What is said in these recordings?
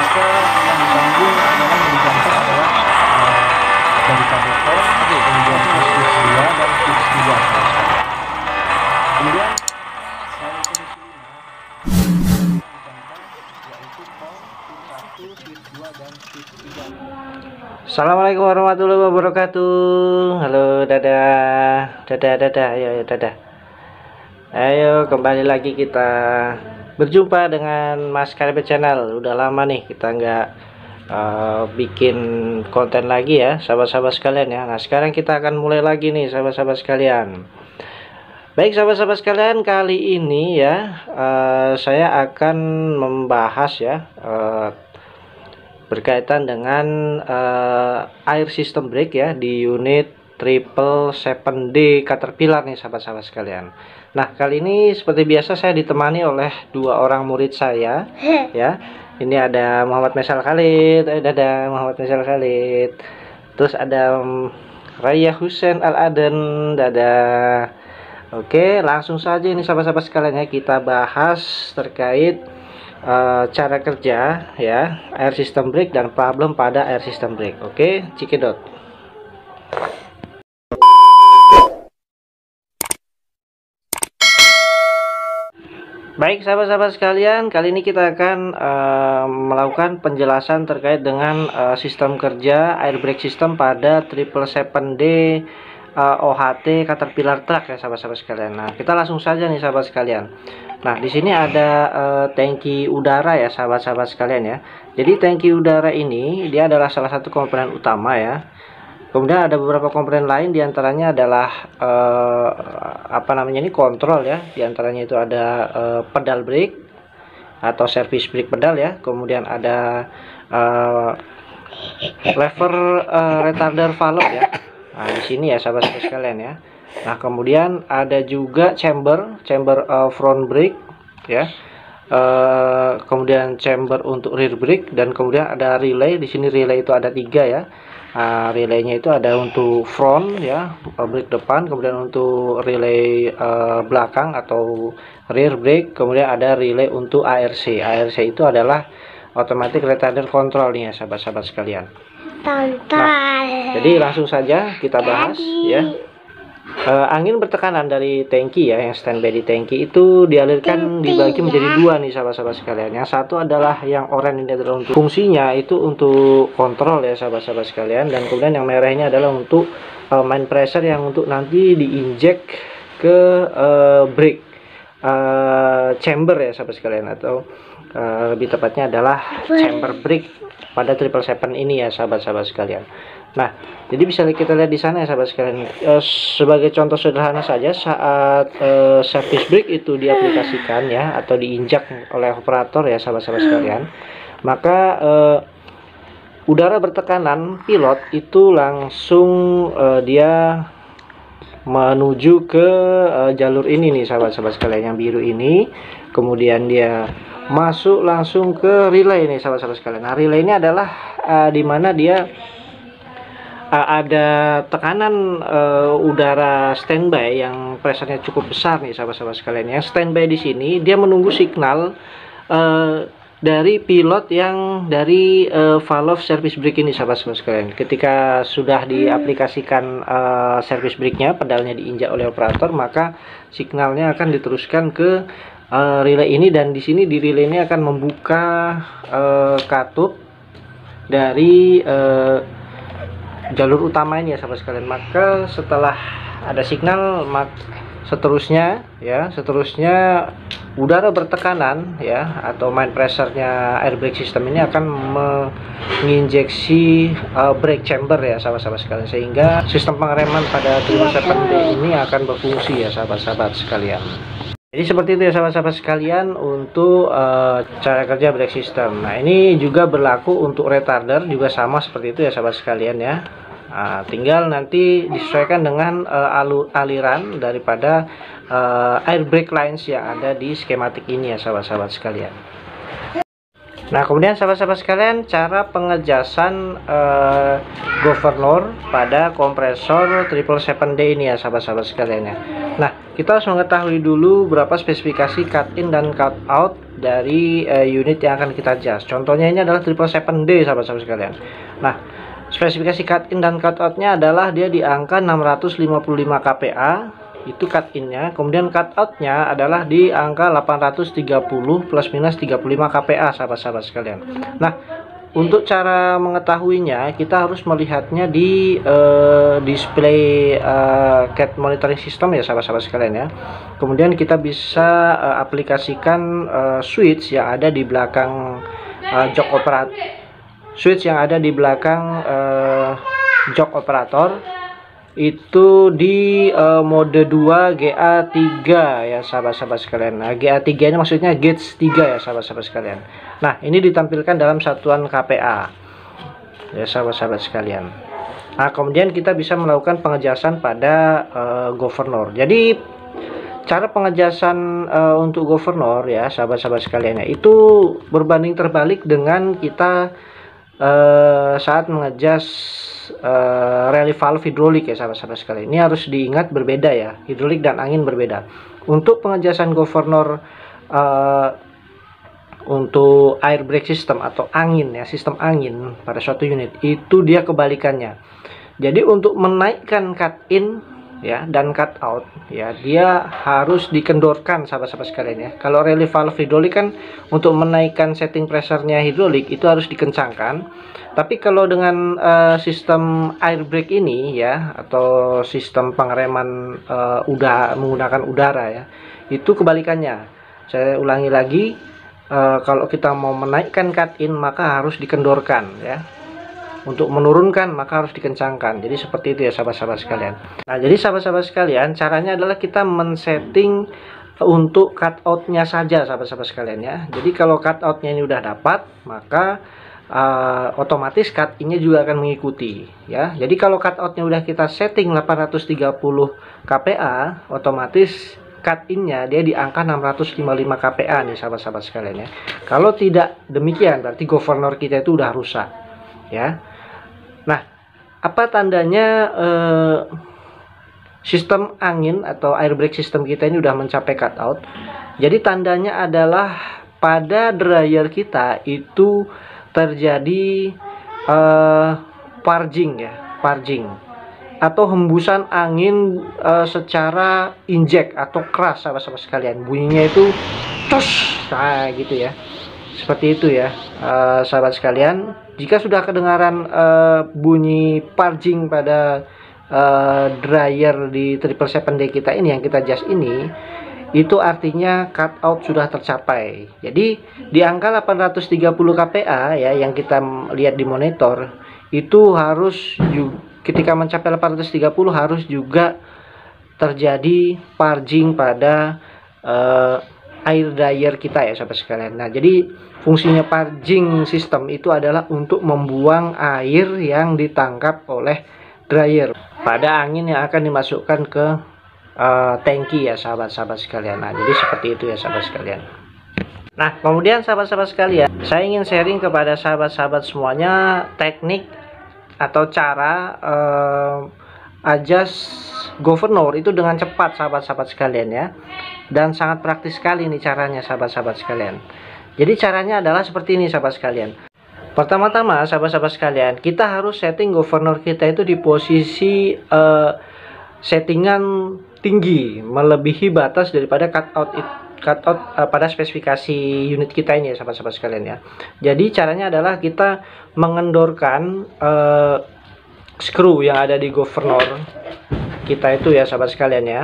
maka yang ditanggung adalah yang digantung adalah dari kabel pon, kemudian switch 2 dan switch 3. Kemudian dari fungsi 5 yaitu pon, switch 1, switch 2 dan switch 3. Assalamualaikum warahmatullahi wabarakatuh. Halo, dadah, ayo dadah. Ayo kembali lagi kita berjumpa dengan Mas Karibet Channel. Udah lama nih kita nggak bikin konten lagi ya, sahabat-sahabat sekalian ya. Nah sekarang kita akan mulai lagi nih, sahabat-sahabat sekalian. Baik sahabat-sahabat sekalian, kali ini ya saya akan membahas ya berkaitan dengan air system brake ya di unit 777D Caterpillar nih sahabat-sahabat sekalian. Nah kali ini seperti biasa saya ditemani oleh dua orang murid saya ya. Ini ada Muhammad Mesal Khalid, dadah Muhammad Mesal Khalid. Terus ada Raya Husain Al Aden, dadah. Oke, langsung saja ini sahabat-sahabat sekalian ya, kita bahas terkait cara kerja ya air system brake dan problem pada air system brake. Oke, cikidot. Baik sahabat-sahabat sekalian, kali ini kita akan melakukan penjelasan terkait dengan sistem kerja air brake system pada 777D OHT Caterpillar truck ya sahabat-sahabat sekalian. Nah kita langsung saja nih sahabat sekalian. Nah di sini ada tangki udara ya sahabat-sahabat sekalian ya. Jadi tangki udara ini dia adalah salah satu komponen utama ya. Kemudian ada beberapa komponen lain, diantaranya adalah ini kontrol ya. Diantaranya itu ada pedal brake atau service brake pedal ya. Kemudian ada lever retarder valve ya. Nah di sini ya sahabat-sahabat sekalian ya. Nah kemudian ada juga chamber front brake ya. Kemudian chamber untuk rear brake, dan kemudian ada relay. Di sini relay itu ada 3 ya. Relaynya itu ada untuk front ya, brake depan, kemudian untuk relay belakang atau rear brake, kemudian ada relay untuk ARC. ARC itu adalah automatic retarder control nih ya sahabat-sahabat sekalian. Nah, jadi langsung saja kita bahas ya. Angin bertekanan dari tangki ya, yang standby di tangki itu dialirkan, dibagi menjadi 2 nih sahabat-sahabat sekalian. Yang satu adalah yang oranye ini adalah untuk fungsinya itu untuk kontrol ya sahabat-sahabat sekalian, dan kemudian yang merahnya adalah untuk main pressure yang untuk nanti diinjek ke brake chamber ya sahabat sekalian, atau lebih tepatnya adalah chamber brake pada 777 ini ya sahabat-sahabat sekalian. Nah, jadi bisa kita lihat di sana ya sahabat sekalian. Sebagai contoh sederhana saja, saat service brake itu diaplikasikan ya atau diinjak oleh operator ya sahabat-sahabat sekalian, maka udara bertekanan pilot itu langsung dia menuju ke jalur ini nih sahabat-sahabat sekalian, yang biru ini. Kemudian dia masuk langsung ke relay nih sahabat-sahabat sekalian. Nah, relay ini adalah di mana dia ada tekanan udara standby yang pressure-nya cukup besar nih sahabat-sahabat sekalian. Yang standby di sini dia menunggu signal dari pilot yang dari valve service brake ini sahabat-sahabat sekalian. Ketika sudah diaplikasikan service brake-nya, pedalnya diinjak oleh operator, maka signalnya akan diteruskan ke relay ini, dan di sini di relay ini akan membuka katup dari jalur utama ini ya sahabat sekalian. Maka setelah ada signal, seterusnya udara bertekanan ya atau main pressure-nya air brake system ini akan menginjeksi brake chamber ya sahabat-sahabat sekalian, sehingga sistem pengereman pada 777D ini akan berfungsi ya sahabat-sahabat sekalian. Jadi seperti itu ya sahabat-sahabat sekalian untuk cara kerja brake system. Nah ini juga berlaku untuk retarder, juga sama seperti itu ya sahabat sekalian ya. Tinggal nanti disesuaikan dengan aliran daripada air brake lines yang ada di skematik ini ya sahabat-sahabat sekalian. Nah, kemudian sahabat-sahabat sekalian, cara pengejasan governor pada kompresor 777D ini ya sahabat-sahabat sekalian ya. Nah, kita harus mengetahui dulu berapa spesifikasi cut in dan cut out dari unit yang akan kita jas. Contohnya ini adalah 777D sahabat-sahabat sekalian. Nah, spesifikasi cut in dan cut outnya adalah dia di angka 655 kPa, itu cut innya. Kemudian cut outnya adalah di angka 830 plus minus 35 kPa sahabat-sahabat sekalian. Nah, untuk cara mengetahuinya kita harus melihatnya di display CAD monitoring system ya sahabat-sahabat sekalian ya. Kemudian kita bisa aplikasikan switch yang ada di belakang jok operator, switch yang ada di belakang jok operator itu di mode 2 GA3 ya sahabat-sahabat sekalian. Nah, GA3 ini maksudnya gauge 3 ya sahabat-sahabat sekalian. Nah, ini ditampilkan dalam satuan KPA ya sahabat-sahabat sekalian. Nah, kemudian kita bisa melakukan pengejasan pada governor. Jadi cara pengejasan untuk governor ya sahabat-sahabat sekalian ya, itu berbanding terbalik dengan kita saat mengejas rally valve hidrolik ya sahabat-sahabat sekalian. Ini harus diingat berbeda ya, hidrolik dan angin berbeda. Untuk pengejasan governor untuk air brake system atau angin ya, sistem angin pada suatu unit itu dia kebalikannya. Jadi untuk menaikkan cut in ya dan cut out ya, dia harus dikendorkan sahabat-sahabat sekalian ya. Kalau rally valve hidrolik kan untuk menaikkan setting pressure-nya hidrolik itu harus dikencangkan. Tapi kalau dengan sistem air brake ini ya, atau sistem pengereman menggunakan udara ya, itu kebalikannya. Saya ulangi lagi, kalau kita mau menaikkan cut in maka harus dikendorkan ya. Untuk menurunkan maka harus dikencangkan. Jadi seperti itu ya sahabat-sahabat sekalian. Nah, jadi sahabat-sahabat sekalian, caranya adalah kita men-setting untuk cut outnya saja sahabat-sahabat sekalian ya. Jadi kalau cut outnya ini udah dapat, maka otomatis cut in-nya juga akan mengikuti ya. Jadi kalau cut outnya udah kita setting 830 kPa, otomatis cut in-nya dia di angka 655 kPa nih sahabat-sahabat sekalian ya. Kalau tidak demikian berarti governor kita itu udah rusak ya. Nah, apa tandanya sistem angin atau air brake system kita ini udah mencapai cut out? Jadi tandanya adalah pada dryer kita itu terjadi purging ya, purging atau hembusan angin secara injek atau keras sahabat-sahabat sekalian. Bunyinya itu tus, nah gitu ya. Seperti itu ya sahabat sekalian. Jika sudah kedengaran bunyi purging pada dryer di 777D kita ini yang kita jas ini, itu artinya cut out sudah tercapai. Jadi di angka 830 kPa ya yang kita lihat di monitor itu harus ketika mencapai 830 harus juga terjadi purging pada air dryer kita ya sahabat sekalian. Nah, jadi fungsinya purging system itu adalah untuk membuang air yang ditangkap oleh dryer pada angin yang akan dimasukkan ke tangki ya sahabat-sahabat sekalian. Nah, jadi seperti itu ya sahabat sekalian. Nah, kemudian sahabat-sahabat sekalian, saya ingin sharing kepada sahabat-sahabat semuanya teknik atau cara adjust governor itu dengan cepat sahabat-sahabat sekalian ya. Dan sangat praktis sekali nih caranya sahabat-sahabat sekalian. Jadi caranya adalah seperti ini sahabat sekalian. Pertama-tama sahabat-sahabat sekalian, kita harus setting governor kita itu di posisi settingan tinggi, melebihi batas daripada cutout pada spesifikasi unit kita ini ya sahabat-sahabat sekalian ya. Jadi caranya adalah kita mengendorkan screw yang ada di governor kita itu ya sahabat sekalian ya.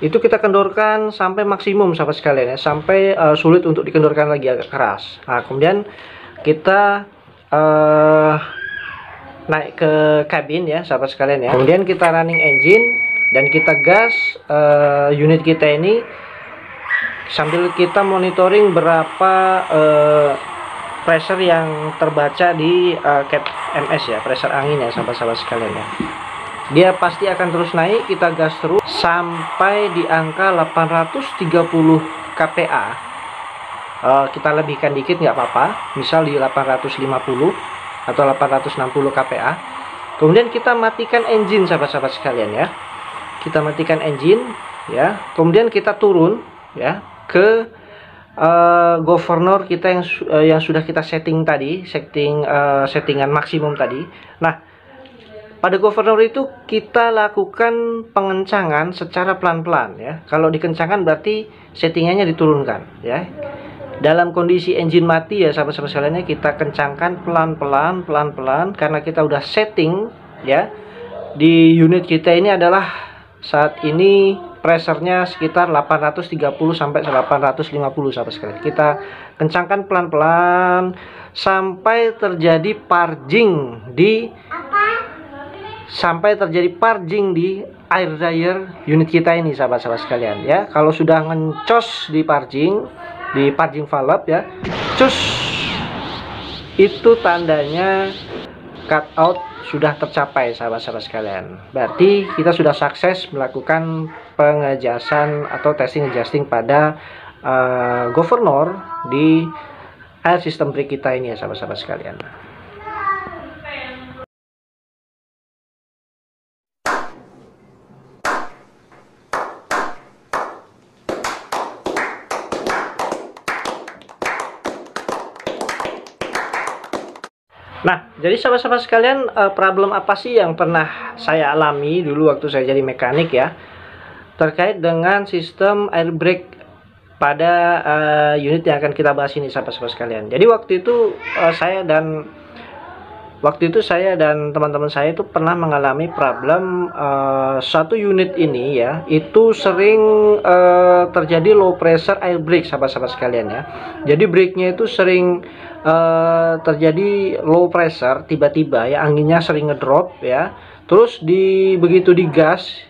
Itu kita kendorkan sampai maksimum sahabat sekalian ya, sampai sulit untuk dikendorkan lagi, agak keras. Nah, kemudian kita naik ke kabin ya sahabat sekalian ya. Kemudian kita running engine dan kita gas unit kita ini sambil kita monitoring berapa pressure yang terbaca di cap MS ya, pressure angin ya sahabat-sahabat sekalian ya. Dia pasti akan terus naik, kita gas terus sampai di angka 830 kPa kita lebihkan dikit nggak apa-apa, misal di 850 atau 860 kPa. Kemudian kita matikan engine sahabat-sahabat sekalian ya. Kita matikan engine ya. Kemudian kita turun ya ke governor kita yang sudah kita setting tadi, settingan maksimum tadi. Nah, pada governor itu kita lakukan pengencangan secara pelan-pelan ya. Kalau dikencangkan berarti settingannya diturunkan ya. Dalam kondisi engine mati ya sahabat-sahabat sekalian, kita kencangkan pelan-pelan karena kita udah setting ya. Di unit kita ini adalah saat ini pressure-nya sekitar 830 sampai 850 sahabat sekalian. Kita kencangkan pelan-pelan sampai terjadi purging di air dryer unit kita ini sahabat-sahabat sekalian ya. Kalau sudah ngencos di purging valve ya, cus, itu tandanya cutout sudah tercapai sahabat-sahabat sekalian. Berarti kita sudah sukses melakukan pengejasan atau testing adjusting pada governor di air system brake kita ini ya sahabat-sahabat sekalian. Nah, jadi sahabat-sahabat sekalian, problem apa sih yang pernah saya alami dulu waktu saya jadi mekanik ya, terkait dengan sistem air brake pada unit yang akan kita bahas ini sahabat-sahabat sekalian. Jadi waktu itu saya dan teman-teman saya itu pernah mengalami problem satu unit ini ya, itu sering terjadi low pressure air brake sahabat-sahabat sekalian ya. Jadi brake-nya itu sering terjadi low pressure, tiba-tiba ya anginnya sering ngedrop ya. Terus begitu digas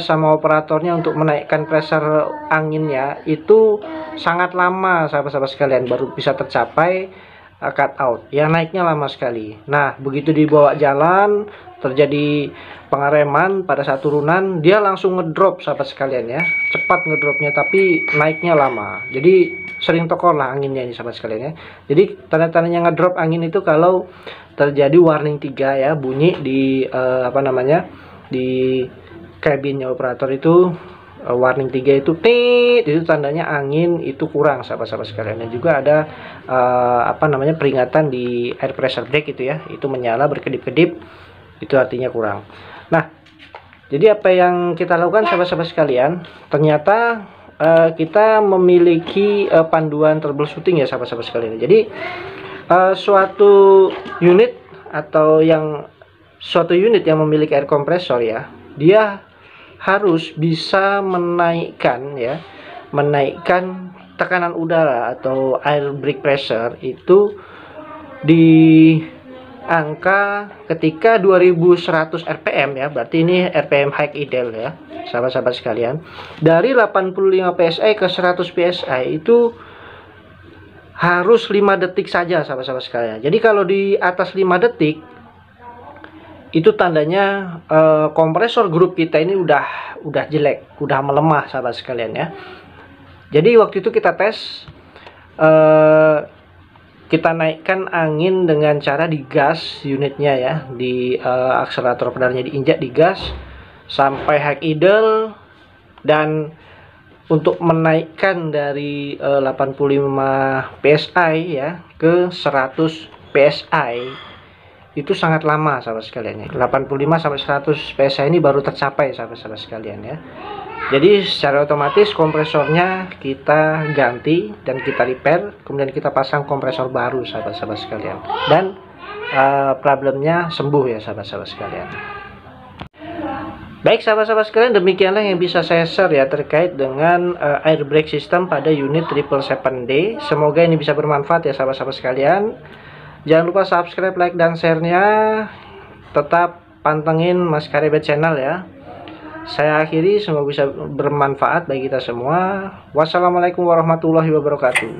sama operatornya untuk menaikkan pressure anginnya itu sangat lama sahabat-sahabat sekalian baru bisa tercapai cutout ya, naiknya lama sekali. Nah, begitu dibawa jalan terjadi pengereman pada saat turunan, dia langsung ngedrop sahabat sekalian ya, cepat ngedropnya tapi naiknya lama. Jadi sering tekor lah anginnya ini sahabat sekalian ya. Jadi tanda-tandanya ngedrop angin itu kalau terjadi warning 3 ya, bunyi di di kabinnya operator itu, warning 3 itu tit, itu tandanya angin itu kurang sahabat-sahabat sekalian. Dan juga ada peringatan di air pressure brake itu ya, itu menyala berkedip-kedip, itu artinya kurang. Nah, jadi apa yang kita lakukan sahabat-sahabat sekalian, ternyata kita memiliki panduan troubleshooting ya sahabat-sahabat sekalian. Jadi suatu unit yang memiliki air kompresor ya, dia harus bisa menaikkan tekanan udara atau air brake pressure itu di angka ketika 2100 rpm ya, berarti ini rpm high idle ya sahabat-sahabat sekalian. Dari 85 psi ke 100 psi itu harus 5 detik saja sahabat-sahabat sekalian. Jadi kalau di atas 5 detik itu tandanya kompresor grup kita ini udah jelek, udah melemah sahabat sekalian ya. Jadi waktu itu kita tes, kita naikkan angin dengan cara digas unitnya ya, di akselerator pedalnya diinjak, digas sampai high idle, dan untuk menaikkan dari 85 psi ya ke 100 psi itu sangat lama sahabat sekalian ya. 85 sampai 100 psi ini baru tercapai sahabat-sahabat sekalian ya. Jadi secara otomatis kompresornya kita ganti dan kita repair, kemudian kita pasang kompresor baru sahabat-sahabat sekalian, dan problemnya sembuh ya sahabat-sahabat sekalian. Baik sahabat-sahabat sekalian, demikianlah yang bisa saya share ya terkait dengan air brake system pada unit 777D. Semoga ini bisa bermanfaat ya sahabat-sahabat sekalian. Jangan lupa subscribe, like, dan share-nya. Tetap pantengin Mas Karebet channel ya. Saya akhiri, semoga bisa bermanfaat bagi kita semua. Wassalamualaikum warahmatullahi wabarakatuh.